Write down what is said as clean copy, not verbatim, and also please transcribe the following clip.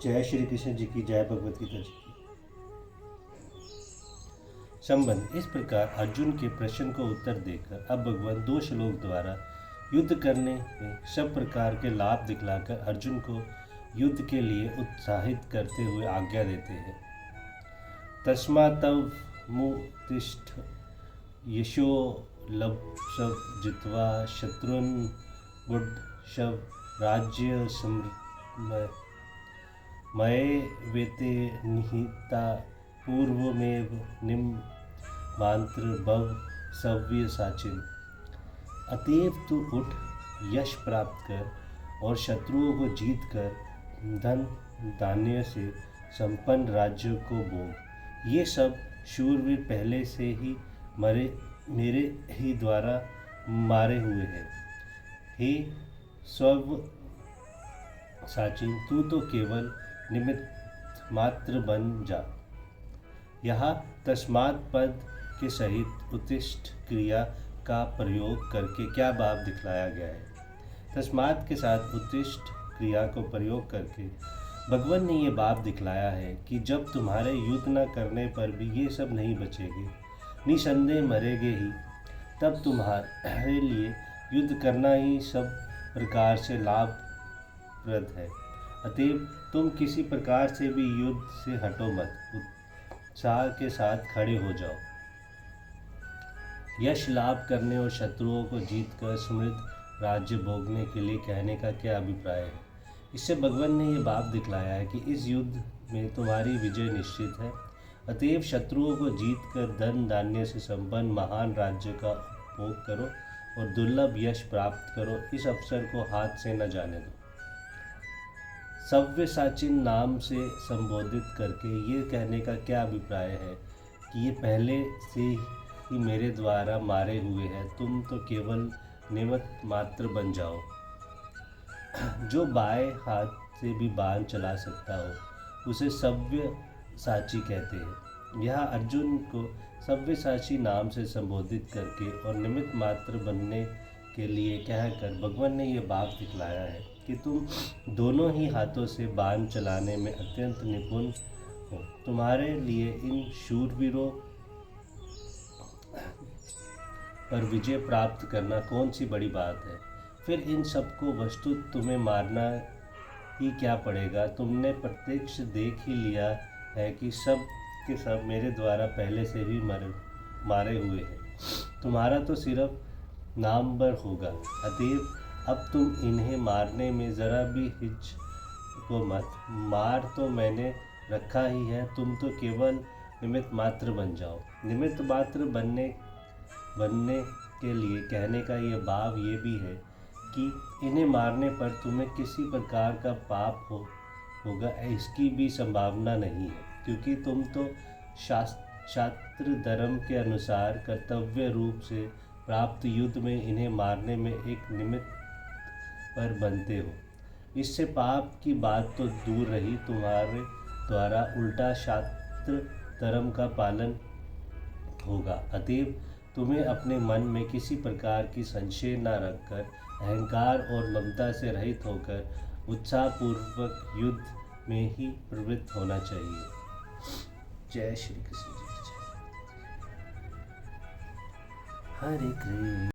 जय श्री कृष्ण जी की जय, भगवत गीता जी की। संबंध। इस प्रकार अर्जुन के प्रश्न को उत्तर देकर अब भगवान 2 श्लोक द्वारा युद्ध करने में सब प्रकार के लाभ दिखलाकर अर्जुन को युद्ध के लिए उत्साहित करते हुए आज्ञा देते हैं। तस्मात्त्वमुत्तिष्ठ यशो लभस्व जित्वा शत्रुन् बुद्धशव राज्य मये वेते निहिता पूर्वमेव निम्मांत्र भव सव्यसाचिन्। अतएव तू उठ, यश प्राप्त कर और शत्रुओं को जीत कर धन धान्य से संपन्न राज्य को भोग। ये सब शूरवीर पहले से ही मेरे ही द्वारा मारे हुए हैं। हे स्व साचिन, तू तो केवल निमित्त मात्र बन जा। यहाँ तस्मात् पद के सहित उत्तिष्ठ क्रिया का प्रयोग करके क्या भाव दिखलाया गया है। तस्मात् के साथ उत्तिष्ठ क्रिया को प्रयोग करके भगवान ने ये भाव दिखलाया है कि जब तुम्हारे युद्ध न करने पर भी ये सब नहीं बचेंगे, निसंदेह मरेंगे ही, तब तुम्हारे लिए युद्ध करना ही सब प्रकार से लाभप्रद है। अतएव तुम किसी प्रकार से भी युद्ध से हटो मत, उत्साह के साथ खड़े हो जाओ। यश लाभ करने और शत्रुओं को जीतकर समृद्ध राज्य भोगने के लिए कहने का क्या अभिप्राय है। इससे भगवान ने यह भाव दिखलाया है कि इस युद्ध में तुम्हारी विजय निश्चित है। अतएव शत्रुओं को जीतकर धन धान्य से संपन्न महान राज्य का उपभोग करो और दुर्लभ यश प्राप्त करो। इस अवसर को हाथ से न जाने दो। सव्यसाचिन नाम से संबोधित करके ये कहने का क्या अभिप्राय है कि ये पहले से ही मेरे द्वारा मारे हुए हैं, तुम तो केवल निमित्त मात्र बन जाओ। जो बाएं हाथ से भी बाण चला सकता हो उसे सव्यसाची कहते हैं। यह अर्जुन को सव्यसाची नाम से संबोधित करके और निमित्त मात्र बनने के लिए कहकर भगवान ने यह भाव दिखलाया है कि तुम दोनों ही हाथों से बाण चलाने में अत्यंत निपुण हो। तुम्हारे लिए इन शूरवीरों पर विजय प्राप्त करना कौन सी बड़ी बात है। फिर इन सबको वस्तुतः तुम्हें मारना ही क्या पड़ेगा। तुमने प्रत्यक्ष देख ही लिया है कि सब के सब मेरे द्वारा पहले से ही मारे हुए हैं। तुम्हारा तो सिर्फ नाम भर होगा। अतएव अब तुम इन्हें मारने में ज़रा भी हिचको मत। मार तो मैंने रखा ही है, तुम तो केवल निमित्त मात्र बन जाओ। निमित्त मात्र बनने के लिए कहने का ये भाव ये भी है कि इन्हें मारने पर तुम्हें किसी प्रकार का पाप होगा, इसकी भी संभावना नहीं है, क्योंकि तुम तो शास्त्र धर्म के अनुसार कर्तव्य रूप से प्राप्त युद्ध में इन्हें मारने में एक निमित्त पर बनते हो। इससे पाप की बात तो दूर रही, तुम्हारे द्वारा उल्टा शास्त्र धर्म का पालन होगा। अतएव तुम्हें अपने मन में किसी प्रकार की संशय न रखकर अहंकार और ममता से रहित होकर उत्साहपूर्वक युद्ध में ही प्रवृत्त होना चाहिए। जय श्री कृष्ण जी की जय। हरे कृष्ण।